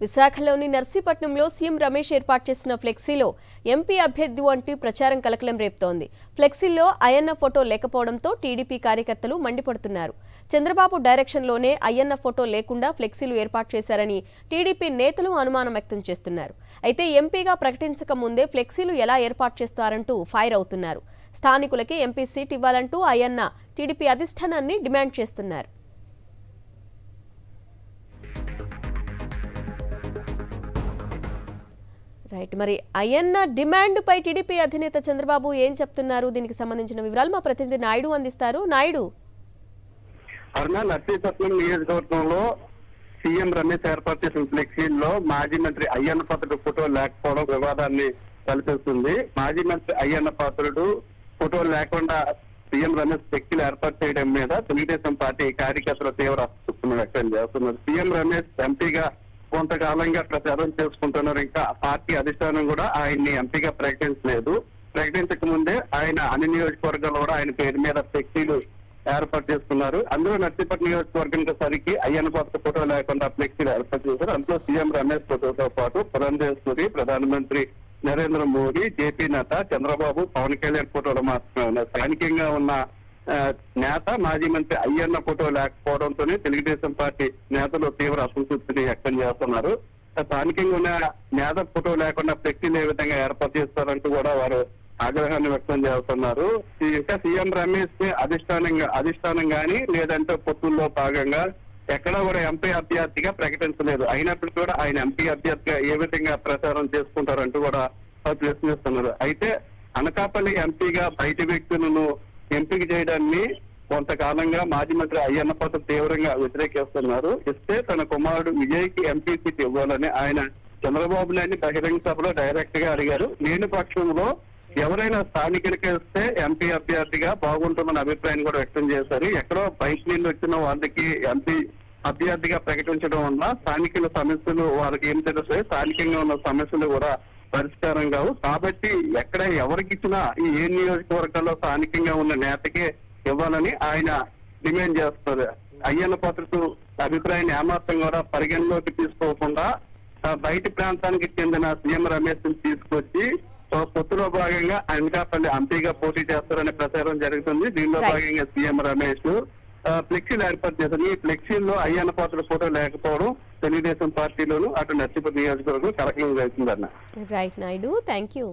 విశాఖలోని నర్సీపట్నంలో సీఎం రమేష్ ఏర్పాటు చేసిన ఫ్లెక్సీలో ఎంపీ అభ్యర్థి అంటూ ప్రచారం కలకలం రేపుతోంది. ఫ్లెక్సీలో అయ్యన్న ఫోటో లేకపోవడంతో టీడీపీ కార్యకర్తలు మండిపడుతున్నారు. చంద్రబాబు డైరెక్షన్లోనే అయ్యన్న ఫోటో లేకుండా ఫ్లెక్సీలు ఏర్పాటు చేశారని టీడీపీ నేతలు అనుమానం వ్యక్తం చేస్తున్నారు. అయితే ఎంపీగా ప్రకటించక ముందే ఫ్లెక్సీలు ఎలా ఏర్పాటు చేస్తారంటూ ఫైర్ అవుతున్నారు. స్థానికులకి ఎంపీ సీట్ ఇవ్వాలంటూ అయ్యన్న టీడీపీ అధిష్టానాన్ని డిమాండ్ చేస్తున్నారు. రైట్, మరి అయ్యన్న డిమాండ్ పై టీడీపీ అధినేత చంద్రబాబు ఏం చెప్తున్నారు? దీనికి సంబంధించిన వివరాలు మా ప్రతినిధి నాయుడు అందిస్తారు. నాయుడు, నర్సీపట్నం నియోజకవర్గంలో సీఎం రమేష్ ఏర్పాటు చేసిన ఫ్లెక్సీల్లో మాజీ మంత్రి అయ్యన్న పాత్రుడు ఫోటో లేకపోవడం వివాదాన్ని తలపిస్తుంది. మాజీ మంత్రి అయ్యన్న పాత్రుడు ఫోటో లేకుండా సీఎం రమేష్ ఫ్లెక్సీలు ఏర్పాటు చేయడం మీద తెలుగుదేశం పార్టీ కార్యకర్తలు తీవ్ర అసంతృప్తిని వ్యక్తం చేస్తున్నారు. సీఎం రమేష్ ఎంపీగా కొంతకాలంగా ప్రచారం చేసుకుంటున్నారు. ఇంకా పార్టీ అధిష్టానం కూడా ఆయన్ని ఎంపీగా ప్రకటించక ముందే ఆయన అన్ని నియోజకవర్గాల్లో కూడా ఆయన పేరు మీద ఫ్లెక్సీలు ఏర్పాటు చేస్తున్నారు. అందులో నర్సీపట్నం నియోజకవర్గానికి సరికి అయ్యన్న పాత్ర ఫోటో లేకుండా ఫ్లెక్సీలు ఏర్పాటు చేశారు. అందులో సీఎం రమేష్ ఫోటోతో పాటు పురంధేశ్వరి, ప్రధానమంత్రి నరేంద్ర మోదీ, జేపీ నడ్డా, చంద్రబాబు, పవన్ కళ్యాణ్ ఫోటోలు మాత్రమే ఉన్నాయి. స్థానికంగా ఉన్న నేత మాజీ మంత్రి అయ్యన్న ఫోటో లేకపోవడంతోనే తెలుగుదేశం పార్టీ నేతలు తీవ్ర అసంతృప్తిని వ్యక్తం చేస్తున్నారు. స్థానికంగా ఉన్న నేత ఫోటో లేకుండా ఫ్లెక్సీలు ఏ విధంగా ఏర్పాటు చేస్తారంటూ కూడా వారు ఆగ్రహాన్ని వ్యక్తం చేస్తున్నారు. ఇంకా సీఎం రమేష్ ని అధిష్టానం గాని లేదంటే పొత్తుల్లో భాగంగా ఎక్కడా కూడా ఎంపీ అభ్యర్థిగా ప్రకటించలేదు. అయినప్పటికీ కూడా ఆయన ఎంపీ అభ్యర్థిగా ఏ విధంగా ప్రచారం చేసుకుంటారంటూ కూడా ప్రశ్నిస్తున్నారు. అయితే అనకాపల్లి ఎంపీగా బయట వ్యక్తులను ఎంపిక చేయడాన్ని కొంతకాలంగా మాజీ మంత్రి అయ్యన్న పాత్ర తీవ్రంగా వ్యతిరేకిస్తున్నారు. ఇస్తే తన కుమారుడు విజయ్కి ఎంపీ సీట్ ఇవ్వాలని ఆయన చంద్రబాబు నాయుడు బహిరంగ సభలో డైరెక్ట్ గా అడిగారు. లేని పక్షంలో ఎవరైనా స్థానికులకి వస్తే ఎంపీ అభ్యర్థిగా బాగుంటుందన్న అభిప్రాయాన్ని కూడా వ్యక్తం చేశారు. ఎక్కడో బయట నుండి వచ్చిన వాళ్ళకి ఎంపీ అభ్యర్థిగా ప్రకటించడం వల్ల స్థానికుల సమస్యలు వాళ్ళకి ఏం తెలుస్తాయి, స్థానికంగా ఉన్న సమస్యలు కూడా పరిష్కారం కావు. కాబట్టి ఎక్కడ ఎవరికి ఇచ్చినా ఈ ఏ నియోజకవర్గాల్లో స్థానికంగా ఉన్న నేతకే ఇవ్వాలని ఆయన డిమాండ్ చేస్తారు. అయ్యన్న పాత్రకు అభిప్రాయాన్ని ఏమాత్రం కూడా పరిగణలోకి తీసుకోకుండా బయటి ప్రాంతానికి చెందిన సీఎం రమేష్ ని తీసుకొచ్చి పొత్తులో భాగంగా అనకాపల్లి ఎంపీగా పోటీ చేస్తారనే ప్రచారం జరుగుతుంది. దీనిలో భాగంగా సీఎం రమేష్ ఫ్లెక్సీలు ఏర్పాటు చేశారు. ఈ ఫ్లెక్సీల్లో అయ్యన్న పాత్ర ఫోటో లేకపోవడం తెలుగుదేశం పార్టీలోను అటు నర్సీపట్నం నియోజకవర్గం కలకలం అవుతుందన్న. Right Naidu, thank you.